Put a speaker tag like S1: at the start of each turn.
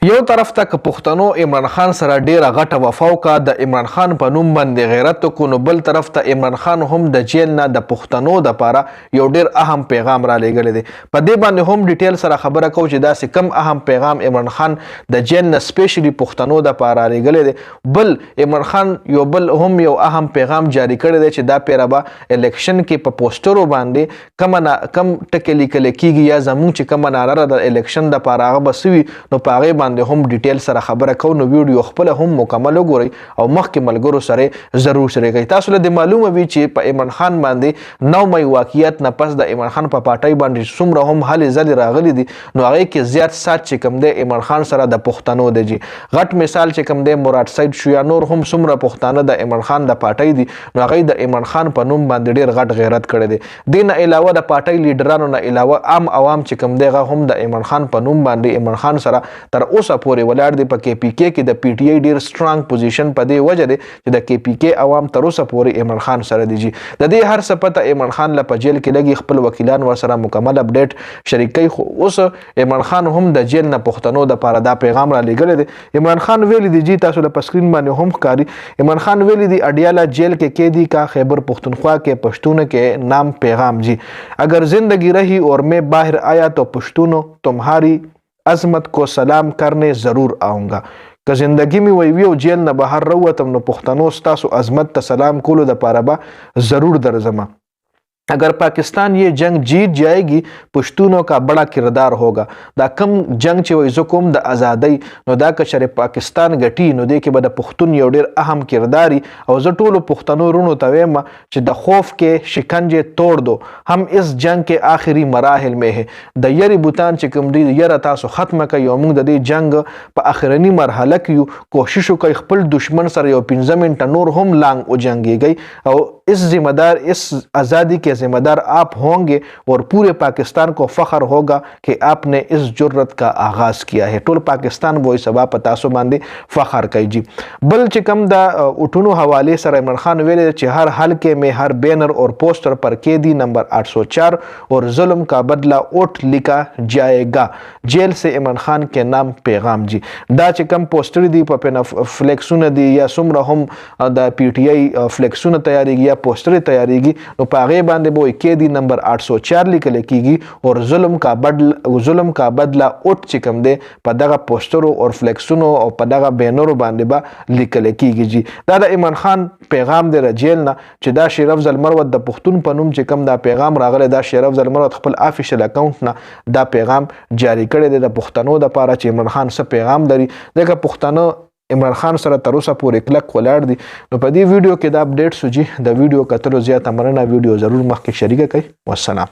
S1: یو طرف ته که پښتنو عمران خان سره ډیره غټه وفا وکړه د عمران خان په نوم باندې غیرت وکړو نو بل طرف ته عمران خان هم د جیل نه د پښتنو دپاره یو ډیر اهم پیغام را لیږلی دی. په دې باندې هم ډیټیل سره خبره کوو چې داسې کم اهم پیغام عمران خان د جیل نه سپیشلی پښتنو دپاره را لیږلی دی. بل عمران خان یو اهم پیغام جاری کړی دی چې دا پیره به الیکشن کې په پوسټرو باندې کم ټکې لیکلی کیږي یا زموږ چې کومه ناره د الیکشن دپاره هغه به څه وي نو په هغې باندې هم ډیټیل سره خبره کوو. نو ویډیو خپله هم مکمل وګورئ او مخکې ملګرو سره ضرور شریکئ. تاسو له دې معلومه وي چې په عمران خان باندې 9 مۍ واقعیت نه پس د عمران خان په پارټۍ باندې څومره هم هلې ځلې راغلي دي نو هغې کې زیات سات چې کوم دی عمران خان سره د پښتنو دی. جي غټ مثال چې کوم دی مراد سید شو یا نور هم څومره پښتانه د عمران خان د پارټۍ دي نو هغې د عمران خان په نوم باندې ډېر غټ غیرت کړی دی. دې نه علاوه د پارټۍ لیډرانو نه علاوه عام عوام چې کوم دی هغه هم د عمران خان په نوم باندې عمران خان سره تر اوسه پورې ولاړ دی. په کې پی کې کې د پی ټی آی ډیر سترانګ پوزیشن په دې وجه دی چې د کې پی کې عوام تر اوسه پورې عمران خان سره دی. جی د دې هر څه پته عمران خان له په جیل کې لګي خپل وکیلان ورسره مکمل اپډیټ شریکي. خو اوس عمران خان هم د جیل نه پښتنو دپاره دا پیغام را لیږلی دی. عمران خان ویلی دی جی تاسو له په سکرین باندې هم ښکاري عمران خان ویلی دی اډیاله جیل کې قیدی کا خیبر پختونخوا के पश्तून के नाम पैगाम जी अगर जिंदगी रही और मैं बाहर आया तो पश्तूनों तुम्हारी عظمت کو سلام کرنے ضرور آؤں گا. که زندگی می وی او جیل نه بهر راوتم نو پښتنو ستاسو عظمت ته سلام کولو دپاره به ضرور درځم. अगर पाकिस्तान ये जंग जीत जाएगी पश्तूनों का बड़ा किरदार होगा. دا کم جنگ چې وایي زه کوم د ازادۍ نو دا که چېرې پاکستان ګټي نو دې کې به د پښتون یو ډېر اهم کردار وي. او زه ټولو پښتنو وروڼو ته وایم چې د خوف کې شکنجې توڑ دو هم اس جنگ کې آخري مراحل میں ہے. د یری بوتان چې کوم دی یره تاسو ختمه کوئ او موږ د دې جنگ په آخرني مرحله کې یو. کوشش وکړئ خپل دشمن سره یو 15 منټه نور هم لانګ وجنګېږئ او اس ذمہ دار اس آزادی کے ذمہ دار آپ ہوں گے اور پورے پاکستان کو فخر ہوگا کہ آپ نے اس جرت کا آغاز کیا ہے. ټول پاکستان وای سبا په تاسو باندې فخر کوي. جی بل چې کوم دا اٹھونو حوالے سره عمران خان ویلي چې هر حلقے میں ہر بینر اور پوسٹر پر قیدی نمبر 804 اور ظلم کا بدلہ اوٹ لکھا جائے گا. جیل سے عمران خان کے نام پیغام. جی دا چې کوم پوسټر دی په فلیکسونه دی یا څومره هم د پی ټی آی فلیکسونه تیاریږي یا پوسټر تیاریږي نو په هغې باندې به قیدی نمبر 804 لیکل کیږي اور ظلم کا بدلہ اوټ چې کوم دی په دغه پوسټرو او فلیکسونو او په دغه بینرو باندې به لیکل کیږي. جی دا د عمران خان پیغام دی جیل نه چې دا شیر افضل مروت د پښتون په نوم چې کوم دا پیغام راغلی دا شیر افضل مروت خپل آفیشل اکاونټ نه دا پیغام جاری کړی دی د پښتنو دپاره چې عمران خان څه پیغام لري. ځکه پښتانه عمران خان سره تر اوسه پورې کلک ولاړ دي. نو په دې ویډیو کې دا اپډیټ سو جی د ویډیو کتلو زیاته مننه. ویډیو ضرور مخکې شریکه کړئ. والسلام.